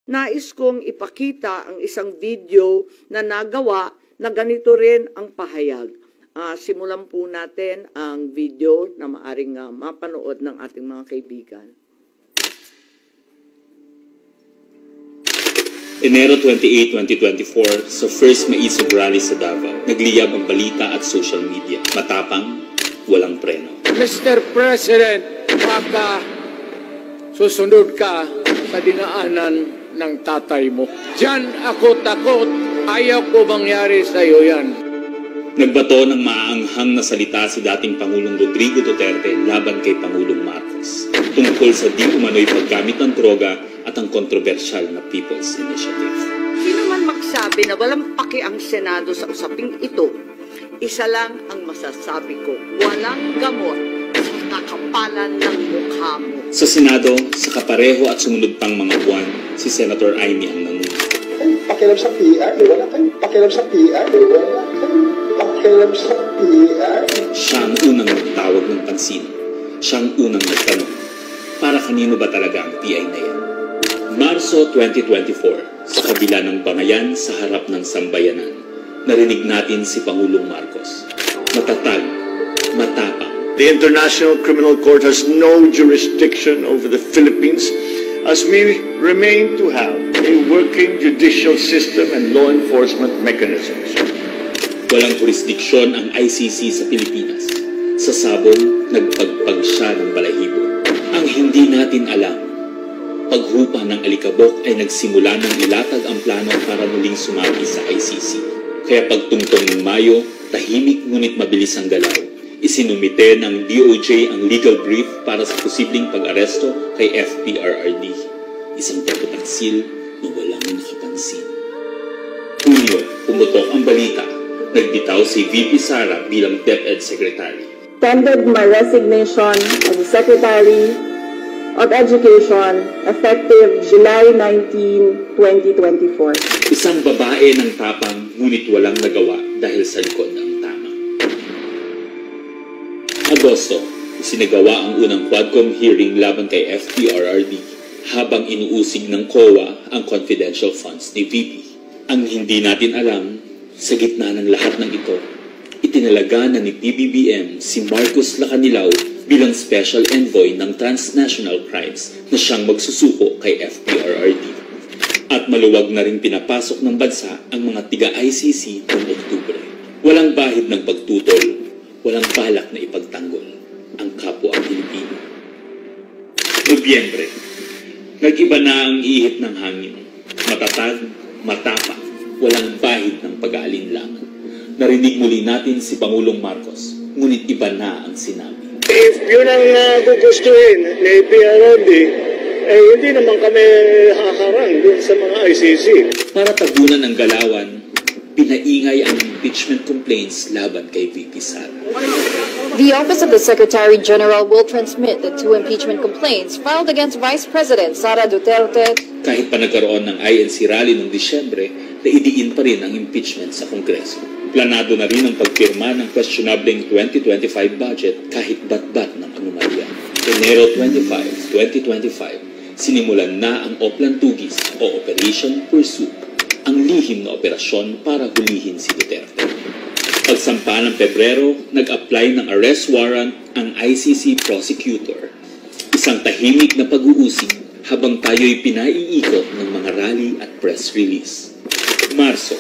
Nais kong ipakita ang isang video na nagawa na ganito rin ang pahayag. Simulan po natin ang video na maaring mapanood ng ating mga kaibigan. Enero 28, 2024, sa first Maisog Rally sa Davao, nagliyab ang balita at social media. Matapang, walang preno. Mr. President, baka susunod ka sa dinaanan ng tatay mo. Diyan ako takot. Ayaw ko mangyari sa iyo yan. Nagbato ng maaanghang na salita si dating Pangulong Rodrigo Duterte laban kay Pangulong Marcos tungkol sa di umano'y paggamit ng droga at ang kontrobersyal na People's Initiative. Sino man magsabi na walang paki ang Senado sa usaping ito, isa lang ang masasabi ko, walang gamot sa kakapalan ng mukha mo. Sa Senado, sa kapareho at sumunod pang mga buwan, si Senator Amy ang nanguna. Pakialam sa PR, wala tayong pakialam sa PR, wala tayong pakialam sa PR. Siya ang unang nagtawag ng pansin. Siya ang unang nagtanong, para kanino ba talaga ang PI na yan? Marso 2024, sa kabila ng bangayan sa harap ng sambayanan, narinig natin si Pangulong Marcos. Matatag, matapang. The International Criminal Court has no jurisdiction over the Philippines as we remain to have a working judicial system and law enforcement mechanisms. Walang jurisdiksyon ang ICC sa Pilipinas. Sa sabong, nagpagpag siya ng balahibo. Ang hindi natin alam, paghupa ng alikabok ay nagsimula ng ilatag ang plano para muling sumagi sa ICC. Kaya pagtungtong ng Mayo, tahimik ngunit mabilis ang galaw. Isinumite ng DOJ ang legal brief para sa posibleng pag-aresto kay FPRRD. Isang pagpataksil na walang nakapansin. Hunyo, pumutok ang balita. Nagbitaw si VP Sara bilang DepEd Secretary. Tendered my resignation as the Secretary of Education effective July 19, 2024. Isang babae ng tapang ngunit walang nagawa dahil sa likod ng tama. Agosto, isinagawa ang unang Quadcom hearing laban kay FPRRD habang inuusig ng COA ang confidential funds ni VP. Ang hindi natin alam, sa gitna ng lahat ng ito, itinalaga na ni PBBM si Marcos Lacanilao bilang Special Envoy ng Transnational Crimes na siyang magsusuko kay FPRRD. At maluwag na rin pinapasok ng bansa ang mga tiga-ICC noong Oktubre. Walang bahid ng pagtutol, walang balak na ipagtanggol ang kapwa Pilipino. Nobyembre, nag-iba na ang ihip ng hangin. Matatag, matapang, walang bahid ng pag-aalinlangan. Narinig muli natin si Pangulong Marcos, ngunit iba na ang sinabi. If yun ang gugustuhin ni PRRD, hindi naman kami haharang dun sa mga ICC. Para tabunan ang galawan, pinaingay ang impeachment complaints laban kay VP Sara. The Office of the Secretary General will transmit the 2 impeachment complaints filed against Vice President Sara Duterte. Kahit pa nagkaroon ng INC rally noong Disyembre, naidiin pa rin ang impeachment sa Kongreso. Planado na rin ang pagpirma ng questionableng 2025 budget kahit bat-bat ng anomalya. Enero 25, 2025, sinimulan na ang Oplan Tugis o Operation Pursuit, ang lihim na operasyon para hulihin si Duterte. Pagsampa ng Pebrero, nag-apply ng arrest warrant ang ICC prosecutor. Isang tahimik na pag-uusig habang tayo'y pinaiikot ng mga rally at press release. Marso,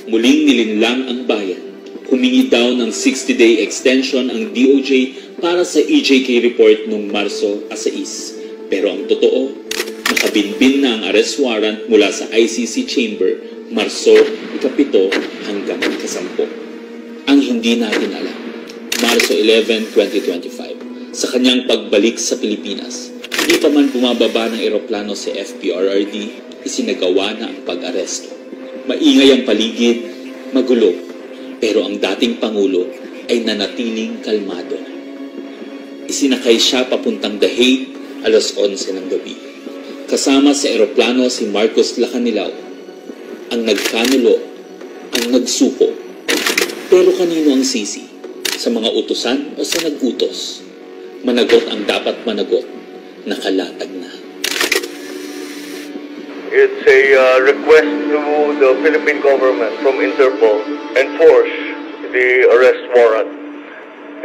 muling nilinlang ang bayan. Humingi daw ng 60-day extension ang DOJ para sa EJK report noong Marso 6. Pero ang totoo, nakabinbin na ang arrest warrant mula sa ICC chamber Marso 7 hanggang 10. Ang hindi natin alam, Marso 11, 2025, sa kanyang pagbalik sa Pilipinas, hindi pa man bumababa ng eroplano si FPRRD, isinagawa na ang pag-aresto. Maingay ang paligid, magulo, pero ang dating Pangulo ay nanatiling kalmado. Isinakay siya papuntang The Hague, alas 11 ng gabi. Kasama sa eroplano si Marcos Lacanilao, ang nagkanulo, ang nagsuko. Pero kanino ang sisi? Sa mga utusan o sa nag-utos? Managot ang dapat managot, nakalatag na. It's a request to the Philippine government from Interpol enforce the arrest warrant.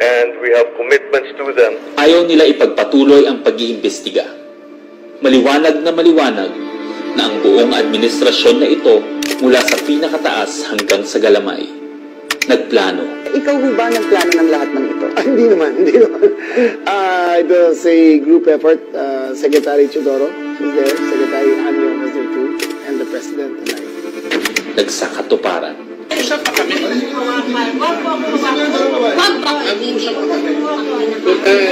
And we have commitments to them. Ayaw nila ipagpatuloy ang pag-iimbestiga. Maliwanag na ang buong administrasyon na ito mula sa pinakataas hanggang sa galamay nagplano. Ikaw ho ba nagplano ng lahat ng ito? Hindi naman. It was a group effort. Secretary Chodoro was there, Secretary Anyo was there too, and the President and I. Nagsakatuparan.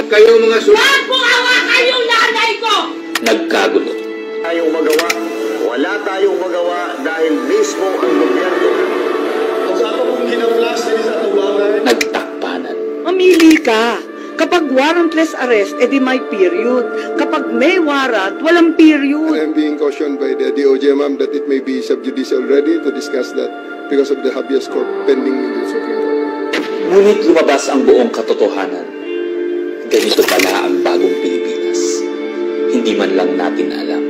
Kayo mga Wag mo hawakan yung nanay ko! Nagkagulo. Tayong magawa. Wala tayong magawa dahil mismo ang gobyerno. Nagtakpanan. Mamili ka. Kapag warrantless arrest, edi may period. Kapag may warrant, walang period. I am being cautioned by the DOJ, ma'am, that it may be sub-judice already to discuss that because of the habeas corpus pending in the Supreme Court. Ngunit lumabas ang buong katotohanan. Ganito pala ang bagong Pilipinas. Hindi man lang natin alam.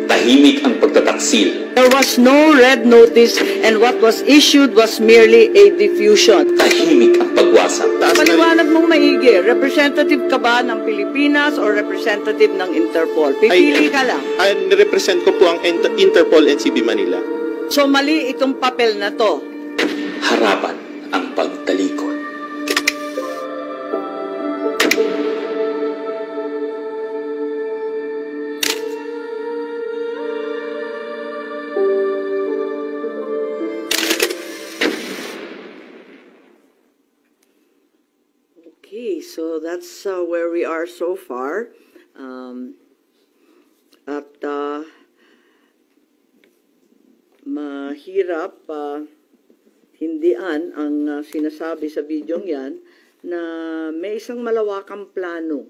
Tahimik ang pagtataksil. There was no red notice and what was issued was merely a diffusion. Tahimik ang pagwasak. Paliwanag mong maigi, representative ka ba ng Pilipinas o representative ng Interpol? Pipili ka lang. Represent ko po ang Interpol NCB Manila. So mali itong papel na to. Harapan ang pagtalikod. Okay, so that's where we are so far. Mahirap hindian ang sinasabi sa videong yan na may isang malawakang plano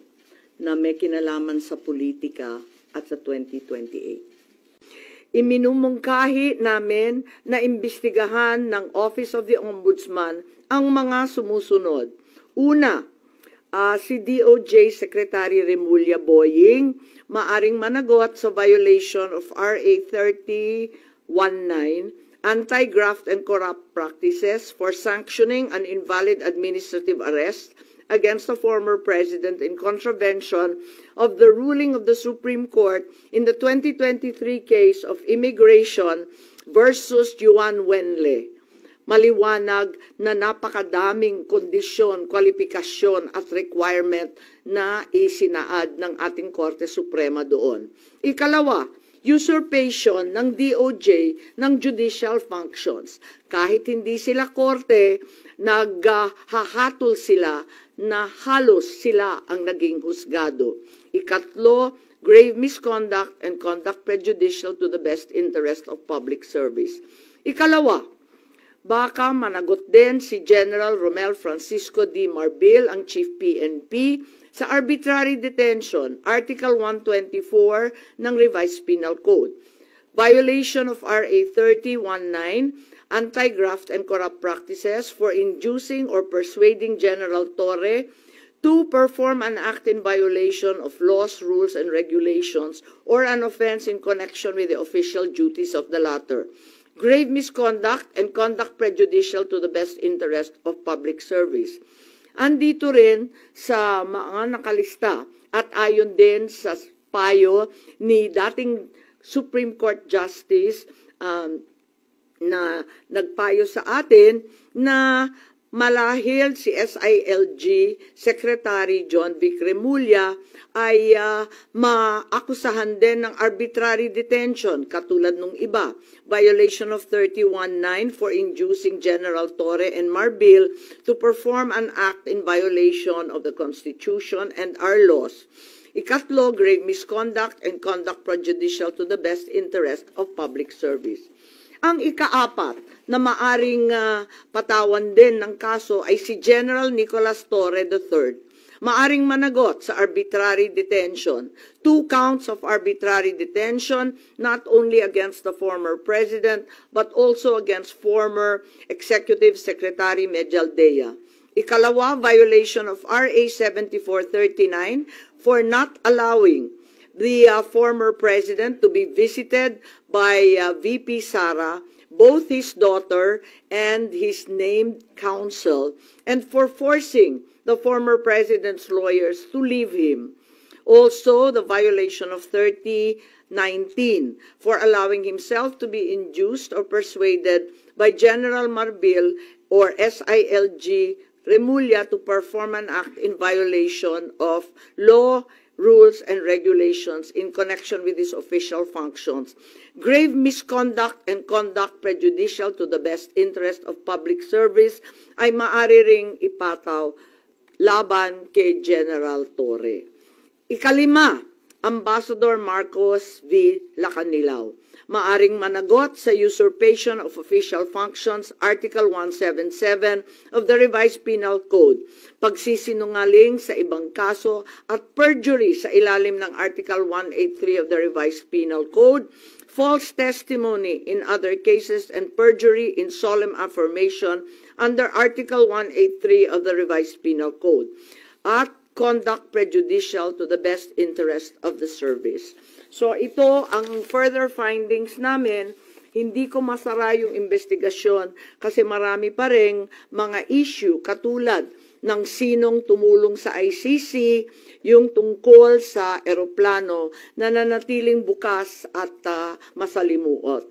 na may kinalaman sa politika at sa 2028. Iminumungkahi namin na imbestigahan ng Office of the Ombudsman ang mga sumusunod. Una, si DOJ Secretary Remulla Boying maaring managot sa violation of RA 3019, Anti-Graft and Corrupt Practices for sanctioning an invalid administrative arrest against the former president in contravention of the ruling of the Supreme Court in the 2023 case of Immigration versus Juan Wenle. Maliwanag na napakadaming kondisyon, kwalifikasyon at requirement na isinaad ng ating Korte Suprema doon. Ikalawa, usurpation ng DOJ ng judicial functions. Kahit hindi sila korte, naghahatol sila na halos sila ang naging husgado. Ikatlo, grave misconduct and conduct prejudicial to the best interest of public service. Ikalawa, baka managot din si General Romel Francisco D. Marbil, ang Chief PNP, sa arbitrary detention, Article 124 ng Revised Penal Code. Violation of RA 3019, Anti-Graft and Corrupt Practices for inducing or persuading General Torre to perform an act in violation of laws, rules, and regulations or an offense in connection with the official duties of the latter. Grave misconduct and conduct prejudicial to the best interest of public service. Andito rin sa mga nakalista at ayon din sa payo ni dating Supreme Court Justice na nagpayo sa atin na malahil si SILG Secretary John Vic Remulla ay maakusahan din ng arbitrary detention katulad nung iba. Violation of 319 for inducing General Torre and Marbil to perform an act in violation of the Constitution and our laws. Ikatlo, grave misconduct and conduct prejudicial to the best interest of public service. Ang ikaapat na maaring patawan din ng kaso ay si General Nicolas Torre III. Maaring managot sa arbitrary detention. 2 counts of arbitrary detention, not only against the former president, but also against former Executive Secretary Medialdea. Ikalawa, violation of RA 7439 for not allowing the former president to be visited by VP Sara, both his daughter and his named counsel, and for forcing the former president's lawyers to leave him. Also, the violation of 3019 for allowing himself to be induced or persuaded by General Marbil or SILG Remulla to perform an act in violation of law, rules, and regulations in connection with his official functions. Grave misconduct and conduct prejudicial to the best interest of public service ay maaari ring ipataw laban kay General Torre. Ikalima, Ambassador Marcos V. Lacanilao. Maaring managot sa usurpation of official functions, Article 177 of the Revised Penal Code, pagsisinungaling sa ibang kaso at perjury sa ilalim ng Article 183 of the Revised Penal Code, false testimony in other cases, and perjury in solemn affirmation under Article 183 of the Revised Penal Code, at conduct prejudicial to the best interest of the service. So ito ang further findings namin. Hindi ko masara yung investigasyon kasi marami pa ring mga issue katulad ng sinong tumulong sa ICC, yung tungkol sa eroplano na nanatiling bukas at masalimuot.